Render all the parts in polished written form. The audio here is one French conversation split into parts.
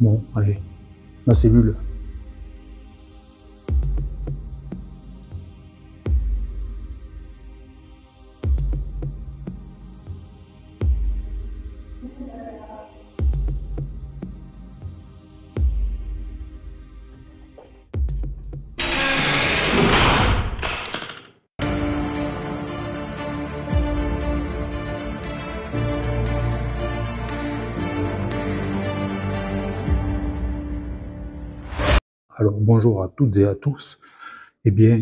Bon, allez, ma cellule. Alors bonjour à toutes et à tous. Eh bien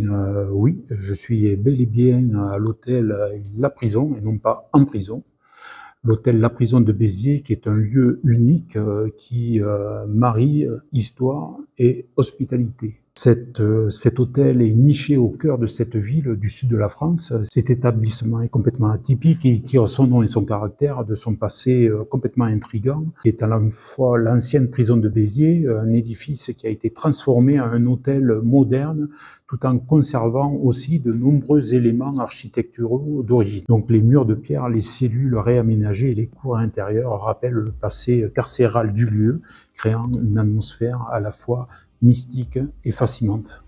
oui, je suis bel et bien à l'hôtel La Prison et non pas en prison. L'hôtel La Prison de Béziers qui est un lieu unique qui marie histoire et hospitalité. Cet hôtel est niché au cœur de cette ville du sud de la France. Cet établissement est complètement atypique et il tire son nom et son caractère de son passé complètement intrigant, qui est à la fois l'ancienne prison de Béziers, un édifice qui a été transformé en un hôtel moderne, tout en conservant aussi de nombreux éléments architecturaux d'origine. Donc les murs de pierre, les cellules réaménagées et les cours intérieures rappellent le passé carcéral du lieu, créant une atmosphère à la fois mystique et fascinante.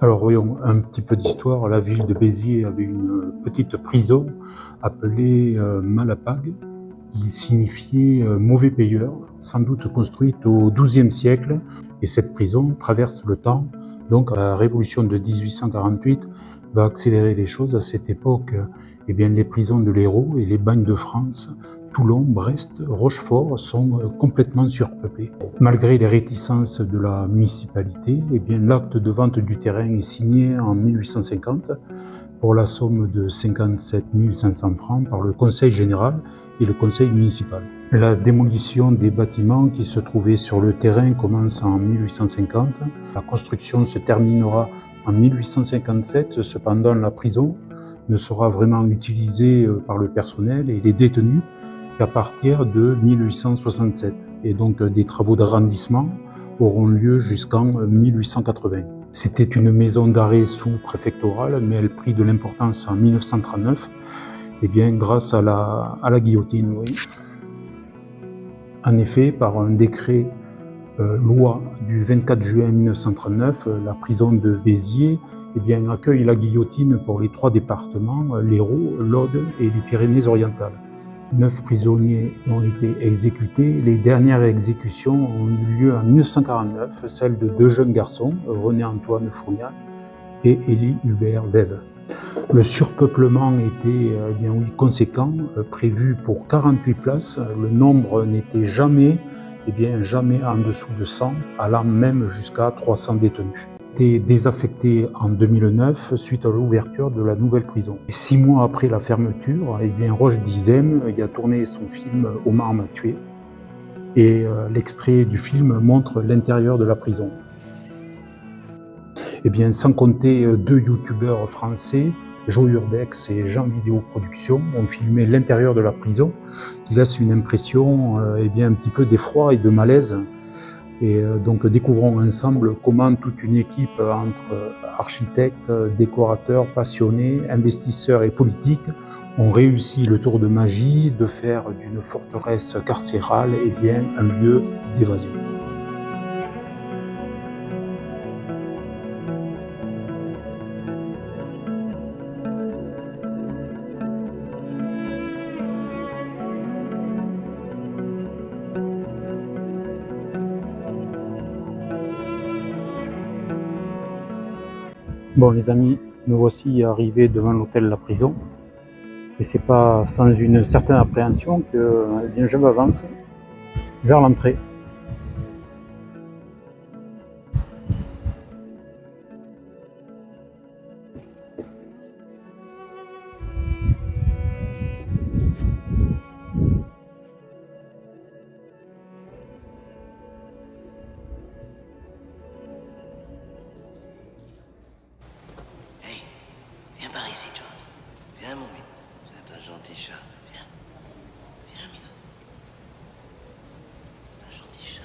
Alors voyons un petit peu d'histoire. La ville de Béziers avait une petite prison appelée Malapag, qui signifiait mauvais payeur, sans doute construite au XIIe siècle. Et cette prison traverse le temps. Donc la révolution de 1848 va accélérer les choses. À cette époque, eh bien, les prisons de l'Hérault et les bagnes de France, Toulon, Brest, Rochefort sont complètement surpeuplés. Malgré les réticences de la municipalité, eh bien, l'acte de vente du terrain est signé en 1850 pour la somme de 57 500 francs par le Conseil général et le Conseil municipal. La démolition des bâtiments qui se trouvaient sur le terrain commence en 1850. La construction se terminera en 1857. Cependant, la prison ne sera vraiment utilisée par le personnel et les détenus qu'à partir de 1867. Et donc des travaux d'agrandissement auront lieu jusqu'en 1880. C'était une maison d'arrêt sous-préfectorale, mais elle prit de l'importance en 1939, et bien grâce à la guillotine, oui. En effet, par un décret loi du 24 juin 1939, la prison de Béziers eh bien, accueille la guillotine pour les 3 départements, l'Hérault, l'Aude et les Pyrénées-Orientales. 9 prisonniers ont été exécutés. Les dernières exécutions ont eu lieu en 1949, celle de 2 jeunes garçons, René-Antoine Fournial et Élie Hubert Vève. Le surpeuplement était bien oui, conséquent, prévu pour 48 places. Le nombre n'était jamais en dessous de 100, allant même jusqu'à 300 détenus. Été désaffecté en 2009 suite à l'ouverture de la nouvelle prison. Et 6 mois après la fermeture, eh bien Roche Dizem a tourné son film Omar m'a tué. Et l'extrait du film montre l'intérieur de la prison. Eh bien, sans compter 2 youtubeurs français, Joe Urbex et Jean Vidéo Production, ont filmé l'intérieur de la prison, qui laisse une impression eh bien, un petit peu d'effroi et de malaise. Et donc découvrons ensemble comment toute une équipe entre architectes, décorateurs, passionnés, investisseurs et politiques ont réussi le tour de magie de faire d'une forteresse carcérale eh bien, un lieu d'évasion. Bon les amis, nous voici arrivés devant l'hôtel La Prison. Et c'est pas sans une certaine appréhension que eh bien, je m'avance vers l'entrée. Viens, Minou. C'est un gentil chat.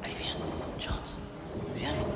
Allez, viens. Chance. Viens, Minou.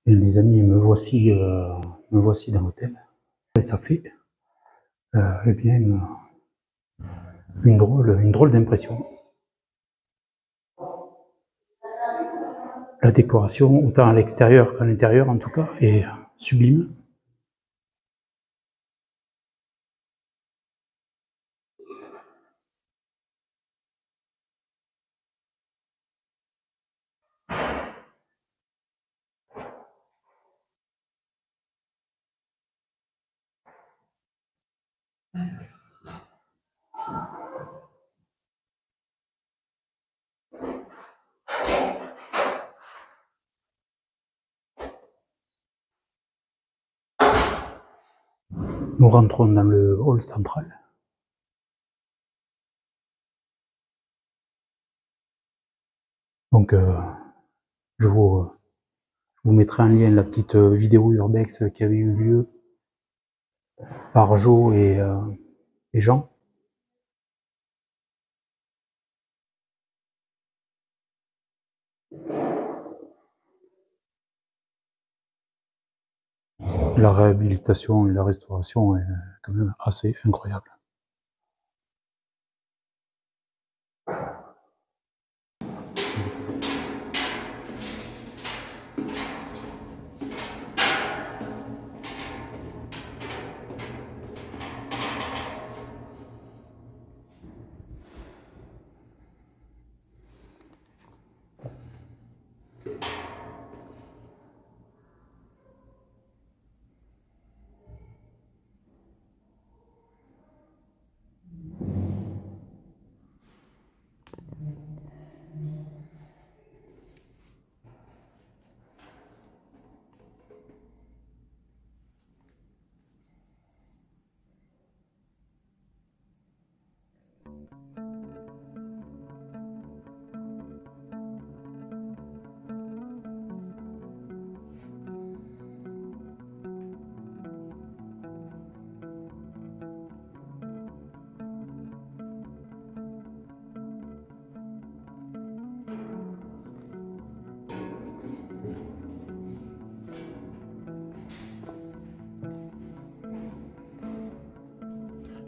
Et les amis, me voici dans l'hôtel. Et ça fait, eh bien, une drôle d'impression. La décoration, autant à l'extérieur qu'à l'intérieur en tout cas, est sublime. Nous rentrons dans le hall central. Donc, je vous mettrai en lien la petite vidéo urbex qui avait eu lieu par Jo et Jean. La réhabilitation et la restauration est quand même assez incroyable.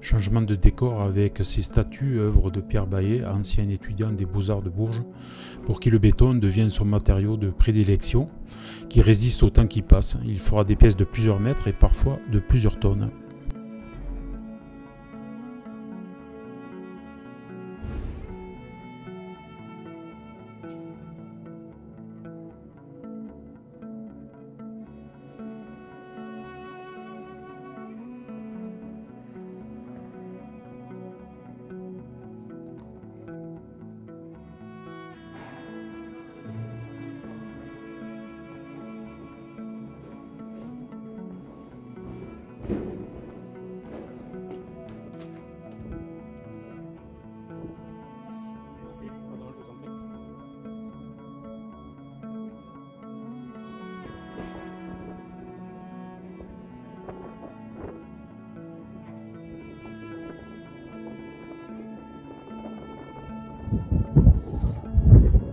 Changement de décor avec ces statues, œuvres de Pierre Baillet, ancien étudiant des Beaux-Arts de Bourges, pour qui le béton devient son matériau de prédilection, qui résiste au temps qui passe. Il fera des pièces de plusieurs mètres et parfois de plusieurs tonnes.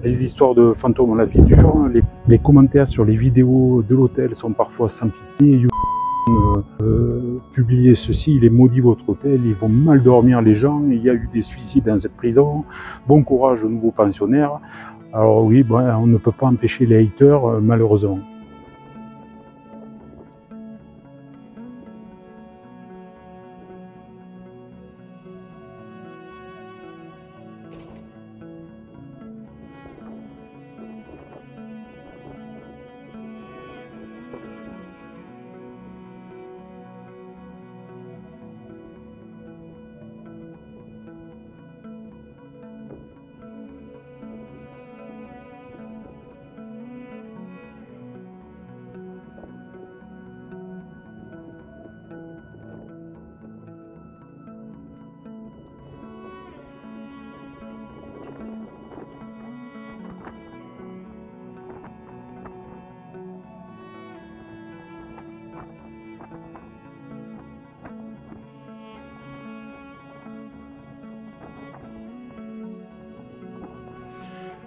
Les histoires de fantômes ont la vie dure. Les commentaires sur les vidéos de l'hôtel sont parfois sans pitié. Publiez ceci, il est maudit votre hôtel, ils vont mal dormir les gens, il y a eu des suicides dans cette prison. Bon courage aux nouveaux pensionnaires. Alors oui, bon, on ne peut pas empêcher les haters, malheureusement.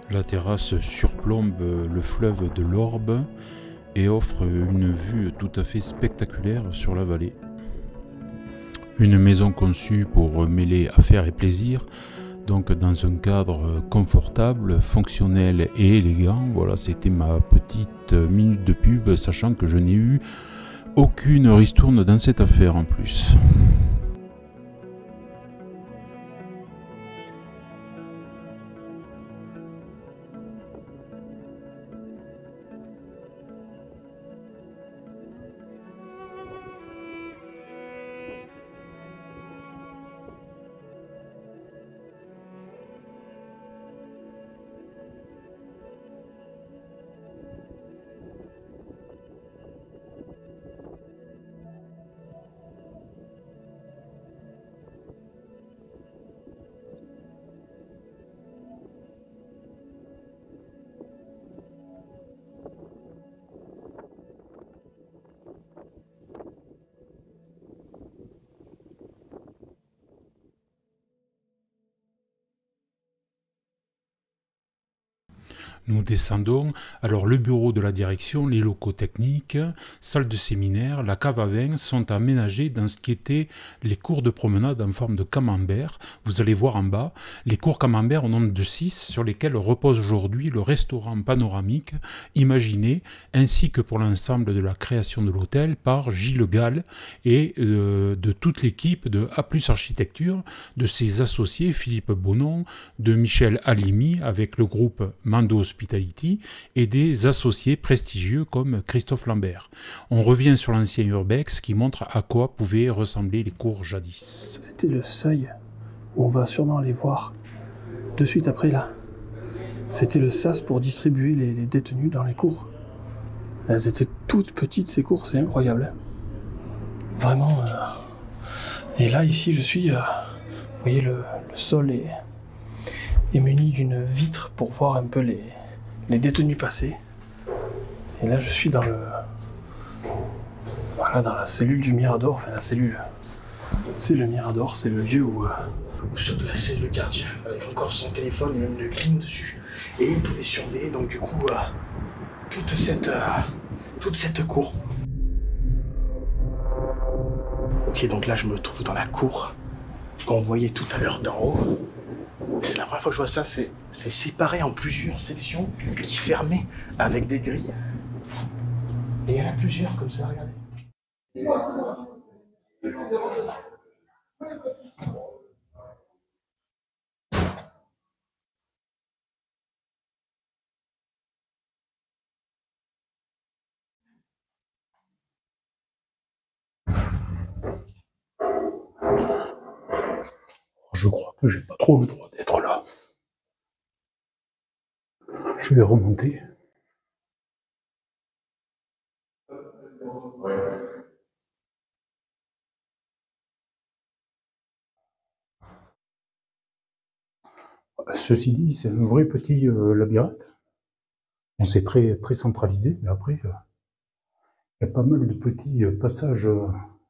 La terrasse surplombe le fleuve de l'Orbe et offre une vue tout à fait spectaculaire sur la vallée. Une maison conçue pour mêler affaires et plaisir, donc dans un cadre confortable, fonctionnel et élégant. Voilà, c'était ma petite minute de pub, sachant que je n'ai eu aucune ristourne dans cette affaire en plus. Nous descendons, alors le bureau de la direction, les locaux techniques, salle de séminaire, la cave à vin sont aménagés dans ce qui était les cours de promenade en forme de camembert. Vous allez voir en bas, les cours camembert au nombre de 6 sur lesquels repose aujourd'hui le restaurant panoramique imaginé, ainsi que pour l'ensemble de la création de l'hôtel par Gilles Gall et de toute l'équipe de A+ Architecture, de ses associés Philippe Bonon, de Michel Halimi avec le groupe Mando Hospitality et des associés prestigieux comme Christophe Lambert. On revient sur l'ancien urbex qui montre à quoi pouvaient ressembler les cours jadis. C'était le seuil où on va sûrement aller voir de suite après là. C'était le sas pour distribuer les détenus dans les cours. Elles étaient toutes petites ces cours, c'est incroyable. Vraiment. Et là ici je suis, vous voyez le sol est muni d'une vitre pour voir un peu les détenus passer. Et là je suis dans dans la cellule du Mirador, enfin la cellule. C'est le Mirador, c'est le lieu où sur de la cellule le gardien, avec encore son téléphone et même le clim dessus. Et il pouvait surveiller donc du coup toute cette cour. Ok, donc là je me trouve dans la cour qu'on voyait tout à l'heure d'en haut. C'est la première fois que je vois ça, c'est séparé en plusieurs sections qui fermaient avec des grilles. Et il y en a plusieurs comme ça, regardez. Je crois que j'ai pas trop le droit d'être là. Je vais remonter. Ceci dit, c'est un vrai petit labyrinthe. On s'est très centralisé, mais après, il y a pas mal de petits passages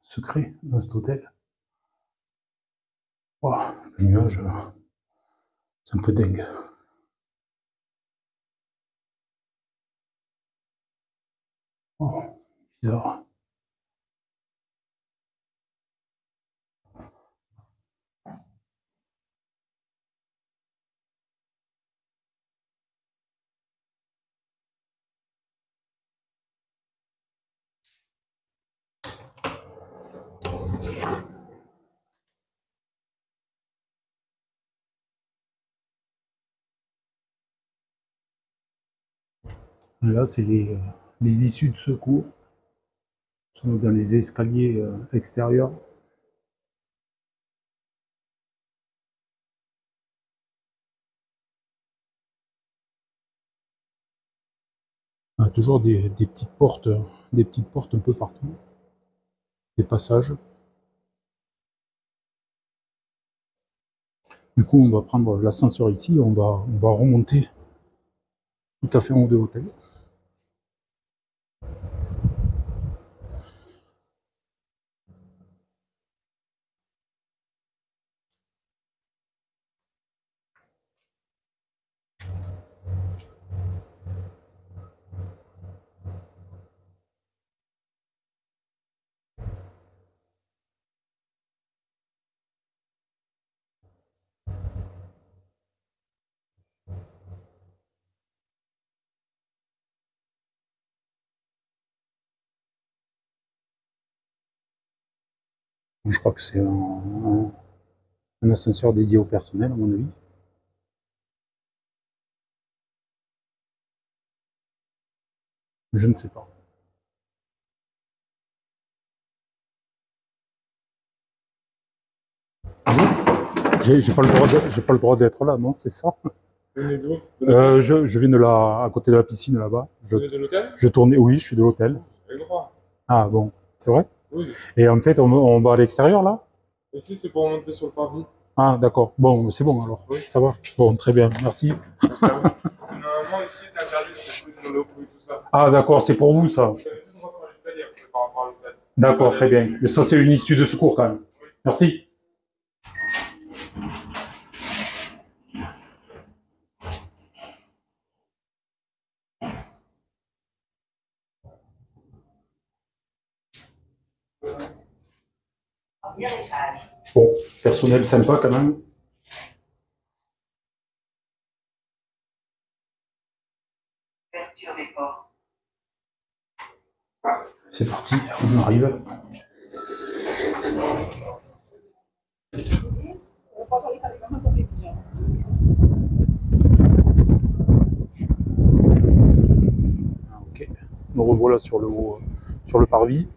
secrets dans cet hôtel. Oh, le nuage, C'est un peu dingue. Oh, bizarre. Là, c'est les issues de secours. Nous sommes dans les escaliers extérieurs. On a toujours des petites portes un peu partout. Des passages. Du coup, on va prendre l'ascenseur ici, on va remonter tout à fait en haut de l'hôtel. Je crois que c'est un ascenseur dédié au personnel, à mon avis. Je ne sais pas. J'ai pas le droit d'être là, non, c'est ça? Vous venez d'où? Je viens à côté de la piscine là-bas. Vous venez de l'hôtel? Je tournais, oui, je suis de l'hôtel. Vous avez le droit. Ah bon, c'est vrai? Oui. Et en fait, on va à l'extérieur là? Ici, c'est pour monter sur le parvis. Ah d'accord, bon, c'est bon alors, Oui. ça va. Bon, très bien, merci. Normalement, ici, c'est interdit, c'est plus de l'eau et tout ça. Ah d'accord, c'est pour vous ça. Vous avez juste droit par l'escalier par rapport à l'hôtel. D'accord, très bien. Mais ça, c'est une issue de secours quand même. Merci. Bon, personnel sympa quand même. C'est parti, on arrive. Ok, nous revoilà sur le parvis.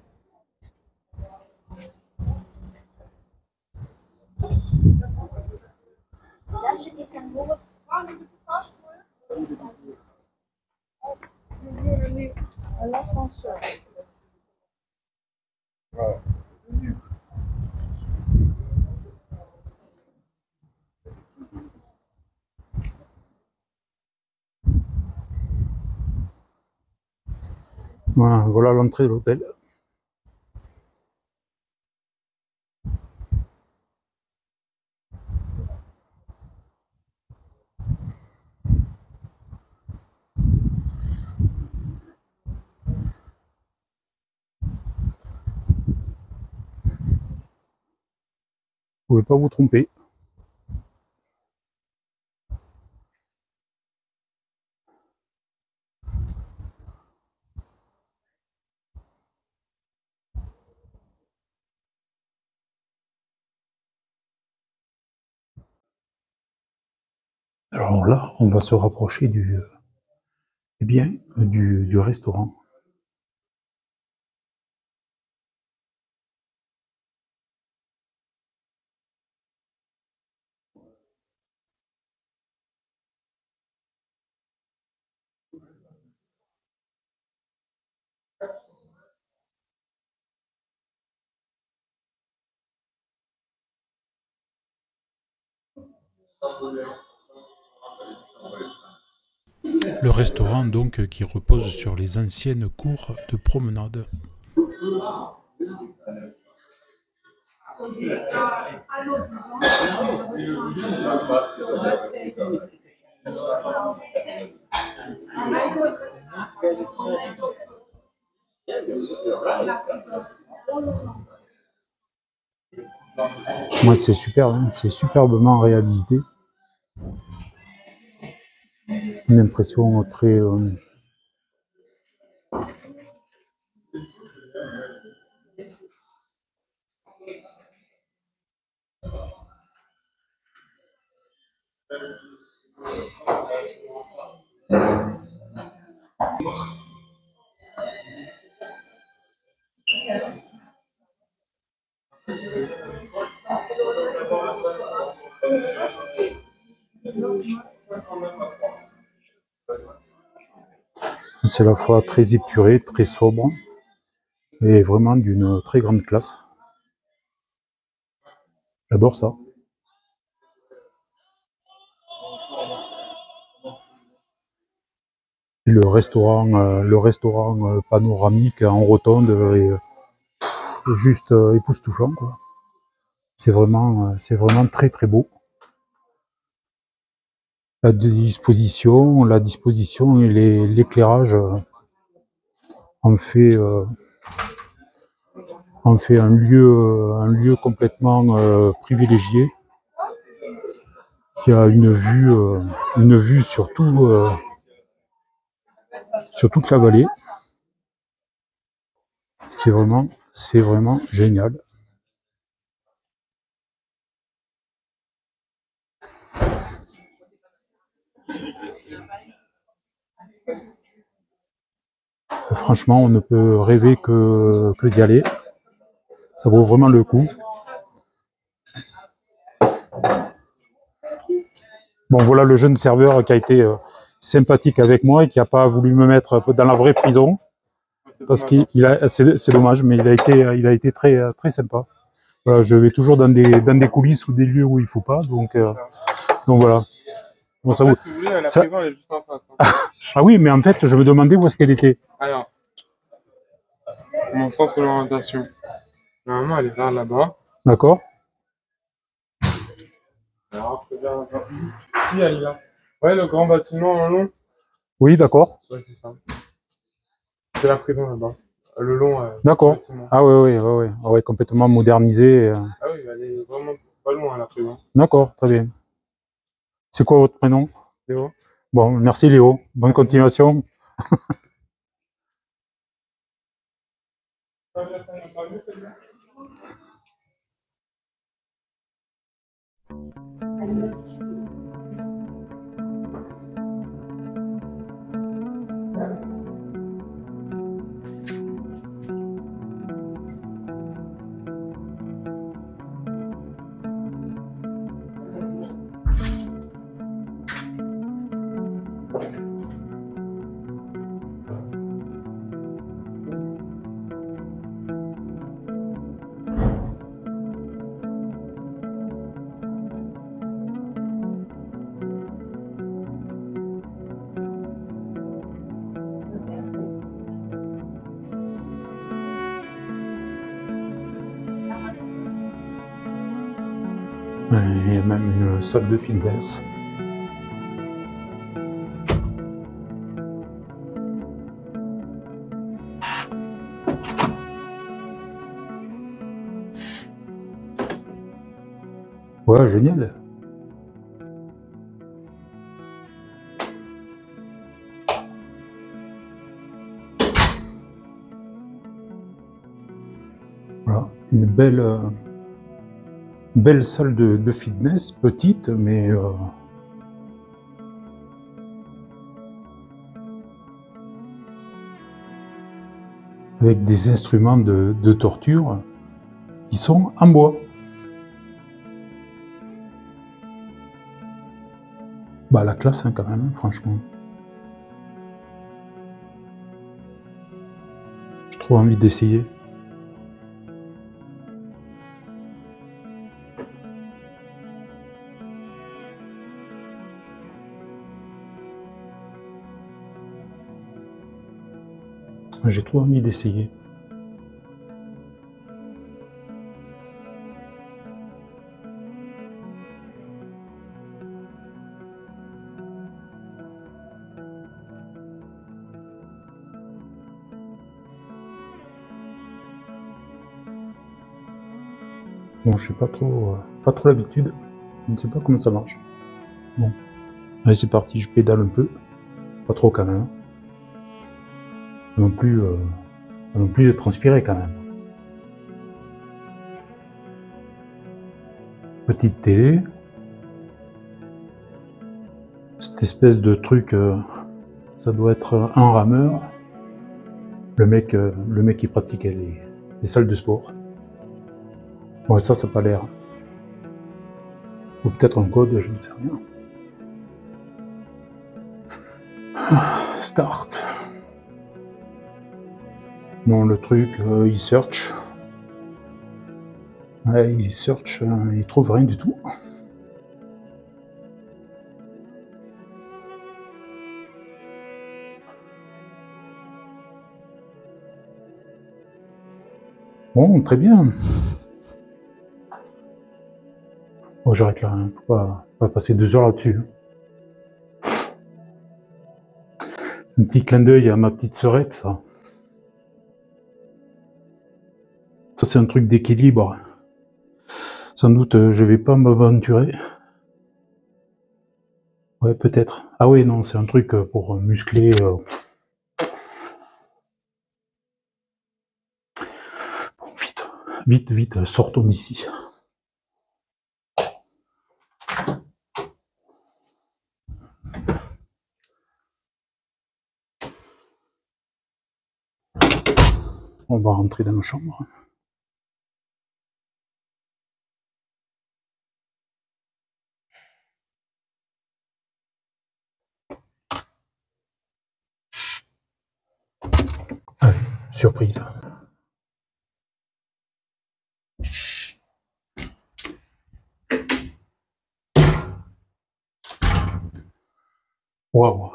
L'ascenseur. Voilà l'entrée de l'hôtel. Vous ne pouvez pas vous tromper. Alors là, on va se rapprocher du restaurant. Le restaurant donc qui repose sur les anciennes cours de promenade. Moi, c'est super, hein, c'est superbement réhabilité. Une impression très... c'est à la fois très épuré, très sobre, et vraiment d'une très grande classe. J'adore ça. Et le restaurant panoramique en rotonde est juste époustouflant, quoi. C'est vraiment très très beau. La disposition et l'éclairage en fait un lieu complètement privilégié, qui a une vue sur toute la vallée. C'est vraiment génial. Franchement, on ne peut rêver que d'y aller. Ça vaut vraiment le coup. Bon, voilà le jeune serveur qui a été sympathique avec moi et qui n'a pas voulu me mettre dans la vraie prison. Parce c'est dommage, mais il a été très, très sympa. Voilà, je vais toujours dans des coulisses ou des lieux où il ne faut pas. Donc voilà. Bon, ça, Si vous voulez, la prison, elle est juste en face. Hein. Ah oui, mais en fait, je me demandais où est-ce qu'elle était. Alors, mon sens de l'orientation. Normalement, elle est vers là-bas. D'accord. Alors, si, elle est là. Ouais, le grand bâtiment en long. Oui, d'accord. Ouais, c'est ça. C'est la prison là-bas. Le long. D'accord. Bâtiment. Ah oui, complètement modernisé. Ah oui, elle est vraiment pas loin, la prison. D'accord, très bien. C'est quoi votre prénom? Léo. Bon, merci Léo. Bonne continuation. Il y a même une salle de fitness. Ouais, génial. Voilà, une belle salle de fitness, petite, mais avec des instruments de torture qui sont en bois. Bah la classe hein, quand même, franchement. J'ai trop envie d'essayer. J'ai trop envie d'essayer. Bon, je sais pas trop l'habitude. Je ne sais pas comment ça marche. Bon. Allez, c'est parti, je pédale un peu. Pas trop quand même. Pas non plus de transpirer quand même. Petite télé. Cette espèce de truc, ça doit être un rameur. Le mec qui pratiquait les salles de sport. Bon, ça n'a pas l'air. Ou peut-être un code, je ne sais rien. Start. Non, le truc, il search. Ouais, il search, il trouve rien du tout. Bon, très bien. Bon, j'arrête là, hein. Faut pas passer 2 heures là-dessus. C'est un petit clin d'œil à ma petite sœurette, ça. Ça, c'est un truc d'équilibre. Sans doute, je vais pas m'aventurer. Ouais, peut-être. Ah oui, non, c'est un truc pour muscler. Bon, vite, sortons d'ici. On va rentrer dans nos chambres. Allez, surprise. Waouh.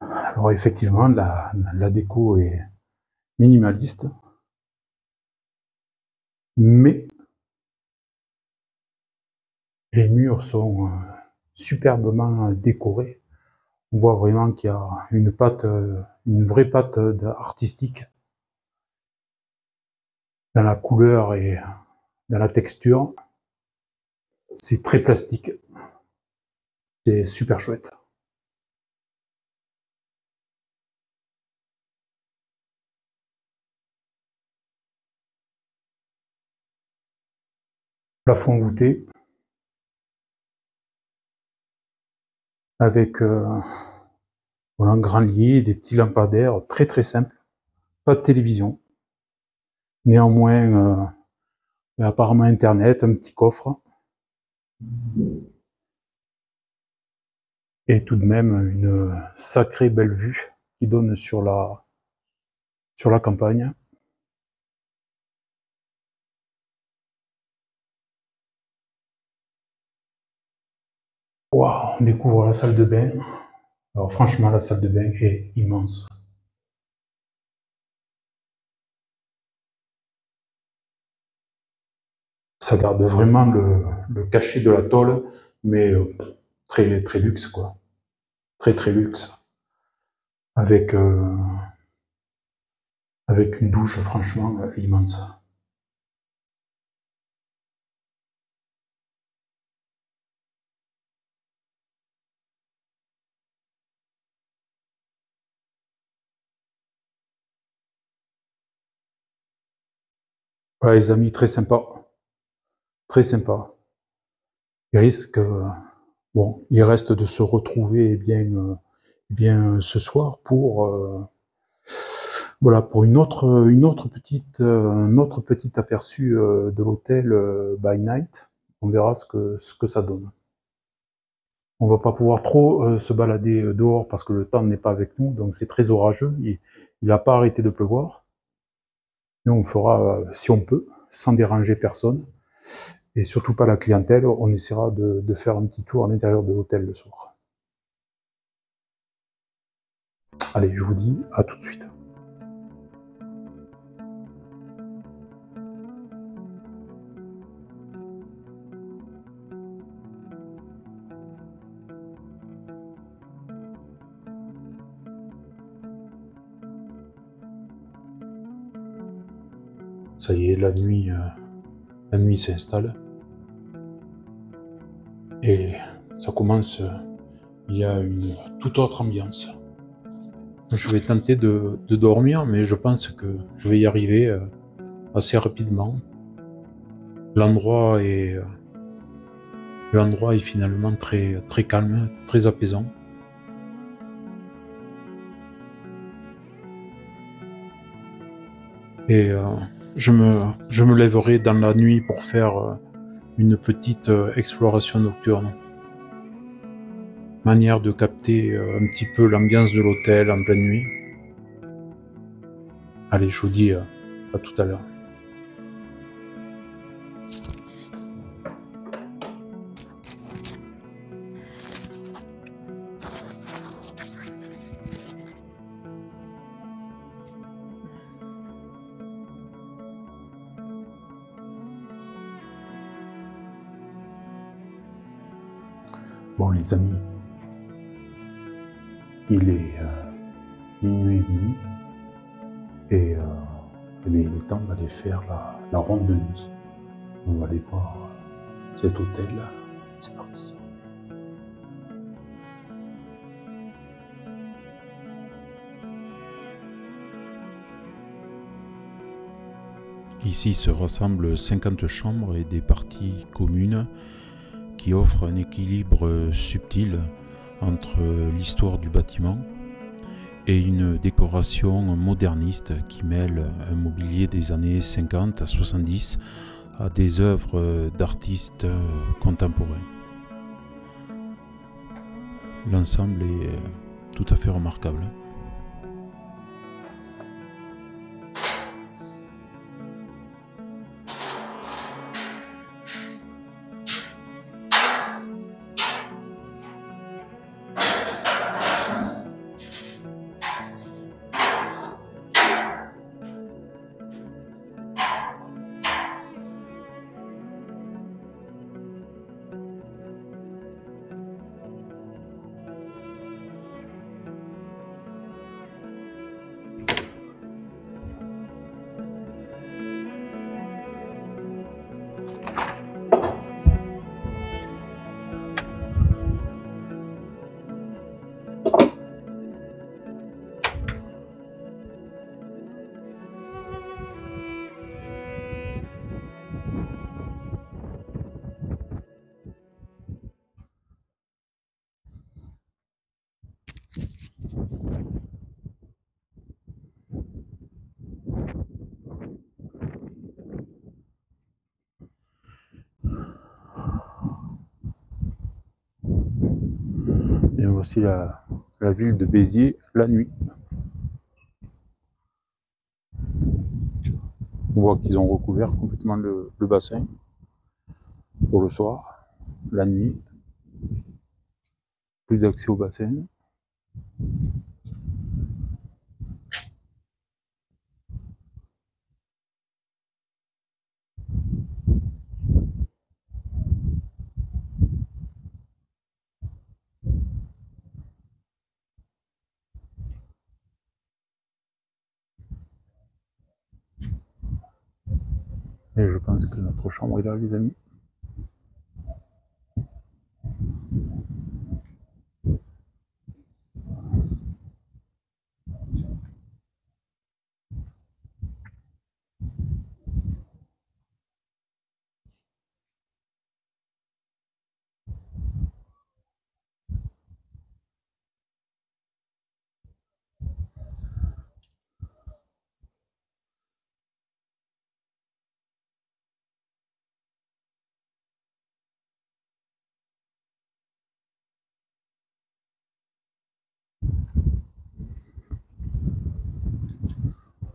Alors effectivement, la déco est minimaliste, mais les murs sont superbement décorés. On voit vraiment qu'il y a une vraie patte artistique dans la couleur et dans la texture. C'est très plastique. C'est super chouette. Plafond voûté avec voilà, un grand lit et des petits lampadaires très très simples. Pas de télévision. Néanmoins, apparemment Internet, un petit coffre. Et tout de même une sacrée belle vue qui donne sur la campagne. Waouh, on découvre la salle de bain. Alors franchement, la salle de bain est immense. Ça garde vraiment le cachet de la tôle, mais très, très luxe, quoi. Très, très luxe. Avec une douche, franchement, immense. Voilà, les amis, très sympa. Très sympa. Il risque, bon, il reste de se retrouver bien ce soir pour voilà, pour un autre petit aperçu de l'hôtel by night. On verra ce que ça donne. On va pas pouvoir trop se balader dehors parce que le temps n'est pas avec nous, donc c'est très orageux. Il n'a pas arrêté de pleuvoir. Mais on fera, si on peut, sans déranger personne, et surtout pas la clientèle, on essaiera de faire un petit tour à l'intérieur de l'hôtel le soir. Allez, je vous dis à tout de suite. Ça y est, la nuit s'installe. Et ça commence, il y a une toute autre ambiance. Je vais tenter de dormir, mais je pense que je vais y arriver assez rapidement. L'endroit est finalement très, très calme, très apaisant. Et je me lèverai dans la nuit pour faire une petite exploration nocturne. Manière de capter un petit peu l'ambiance de l'hôtel en pleine nuit. Allez, je vous dis à tout à l'heure. Bon les amis, il est minuit et demi et eh bien, il est temps d'aller faire la ronde de nuit. On va aller voir cet hôtel. C'est parti. Ici se rassemblent 50 chambres et des parties communes qui offrent un équilibre subtil entre l'histoire du bâtiment et une décoration moderniste qui mêle un mobilier des années 50 à 70 à des œuvres d'artistes contemporains. L'ensemble est tout à fait remarquable. Et voici la ville de Béziers la nuit. On voit qu'ils ont recouvert complètement le bassin pour le soir, la nuit. Plus d'accès au bassin. Et je pense que notre chambre est là, les amis.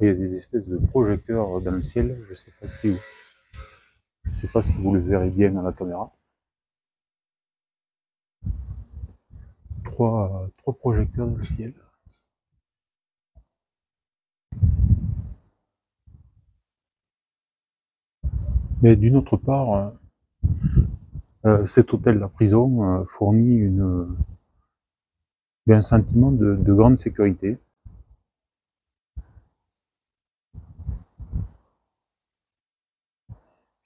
Il y a des espèces de projecteurs dans le ciel, je sais pas si vous le verrez bien à la caméra. Trois projecteurs dans le ciel. Mais d'une autre part, cet hôtel, la prison, fournit un sentiment de grande sécurité.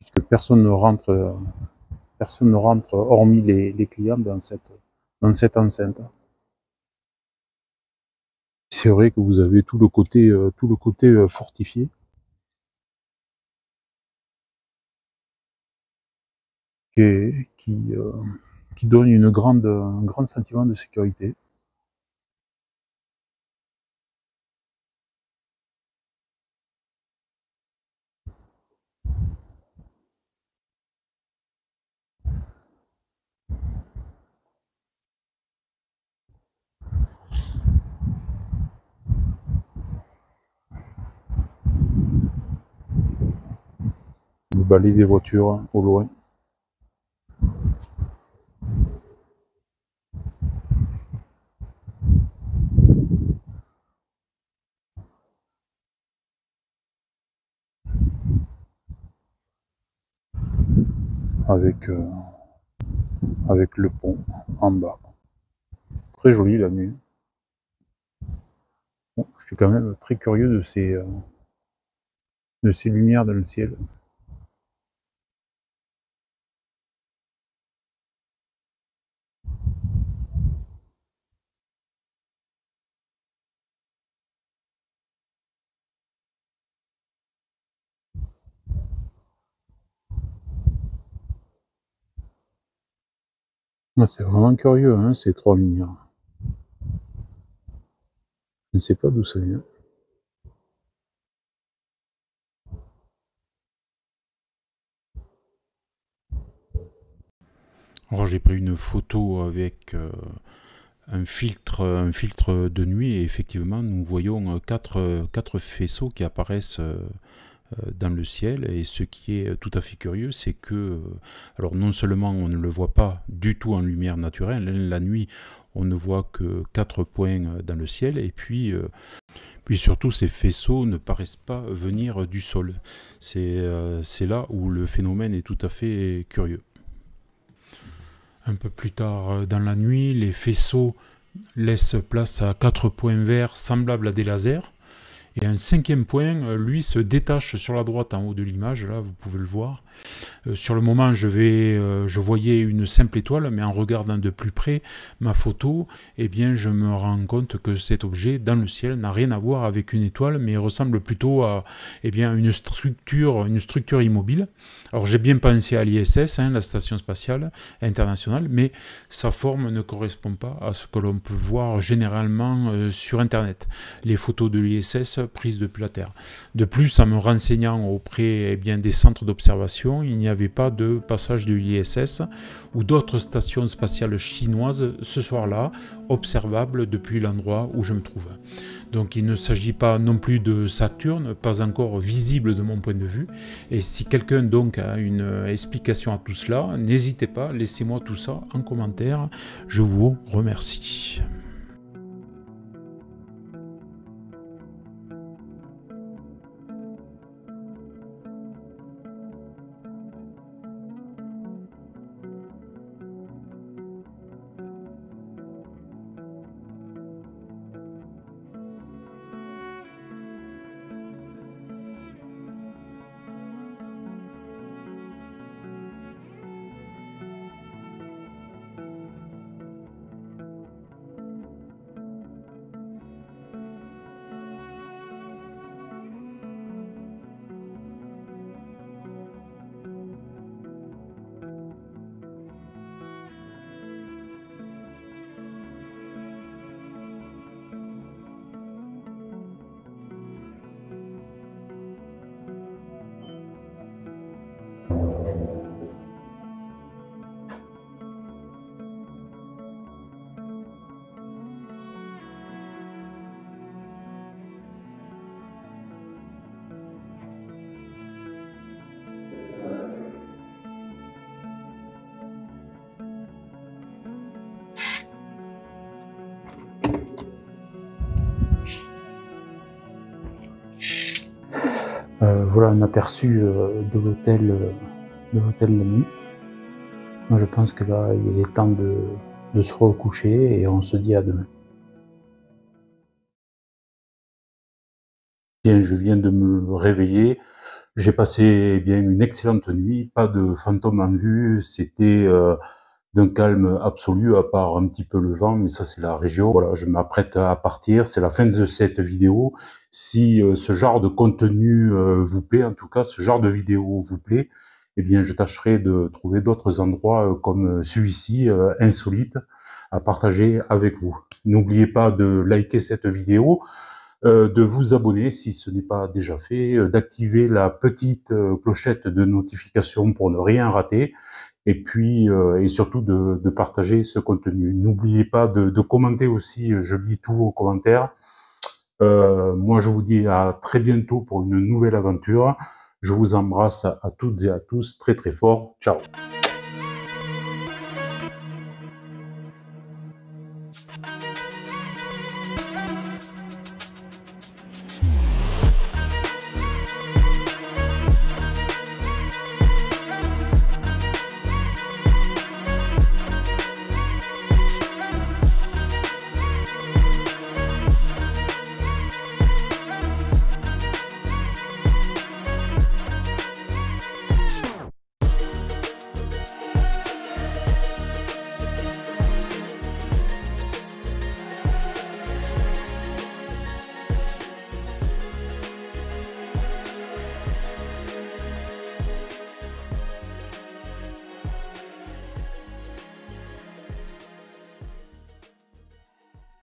puisque personne ne rentre hormis les clients dans cette enceinte. C'est vrai que vous avez tout le côté fortifié, qui donne un grand sentiment de sécurité. Le balai des voitures au loin. Avec le pont en bas. Très joli la nuit. Bon, je suis quand même très curieux de ces lumières dans le ciel. C'est vraiment curieux, hein, ces 3 lumières. Je ne sais pas d'où ça vient. Alors j'ai pris une photo avec un filtre de nuit et effectivement nous voyons quatre faisceaux qui apparaissent dans le ciel, et ce qui est tout à fait curieux, c'est que alors non seulement on ne le voit pas du tout en lumière naturelle, la nuit on ne voit que 4 points dans le ciel, et puis surtout ces faisceaux ne paraissent pas venir du sol. C'est là où le phénomène est tout à fait curieux. Un peu plus tard dans la nuit, les faisceaux laissent place à 4 points verts semblables à des lasers. Et un 5e point, lui, se détache sur la droite en haut de l'image, là, vous pouvez le voir. Sur le moment, je voyais une simple étoile, mais en regardant de plus près ma photo, eh bien, je me rends compte que cet objet, dans le ciel, n'a rien à voir avec une étoile, mais ressemble plutôt à une structure immobile. Alors, j'ai bien pensé à l'ISS, la Station Spatiale Internationale, mais sa forme ne correspond pas à ce que l'on peut voir généralement sur Internet. Les photos de l'ISS prises depuis la Terre. De plus, en me renseignant auprès des centres d'observation, il n'y avait pas de passage de l'ISS ou d'autres stations spatiales chinoises ce soir-là, observables depuis l'endroit où je me trouve. Donc il ne s'agit pas non plus de Saturne, pas encore visible de mon point de vue. Et si quelqu'un donc a une explication à tout cela, n'hésitez pas, laissez-moi tout ça en commentaire. Je vous remercie. Voilà un aperçu de l'hôtel la nuit. Moi, je pense que là, il est temps de se recoucher et on se dit à demain. Bien, je viens de me réveiller. J'ai passé bien une excellente nuit, pas de fantômes en vue, c'était d'un calme absolu, à part un petit peu le vent, mais ça c'est la région. Voilà, je m'apprête à partir, c'est la fin de cette vidéo. Si ce genre de contenu vous plaît, en tout cas ce genre de vidéo vous plaît, eh bien je tâcherai de trouver d'autres endroits comme celui-ci, insolite, à partager avec vous. N'oubliez pas de liker cette vidéo, de vous abonner si ce n'est pas déjà fait, d'activer la petite clochette de notification pour ne rien rater, et puis et surtout de partager ce contenu. N'oubliez pas de commenter aussi, je lis tous vos commentaires. Moi je vous dis à très bientôt pour une nouvelle aventure. Je vous embrasse à toutes et à tous très très fort. Ciao.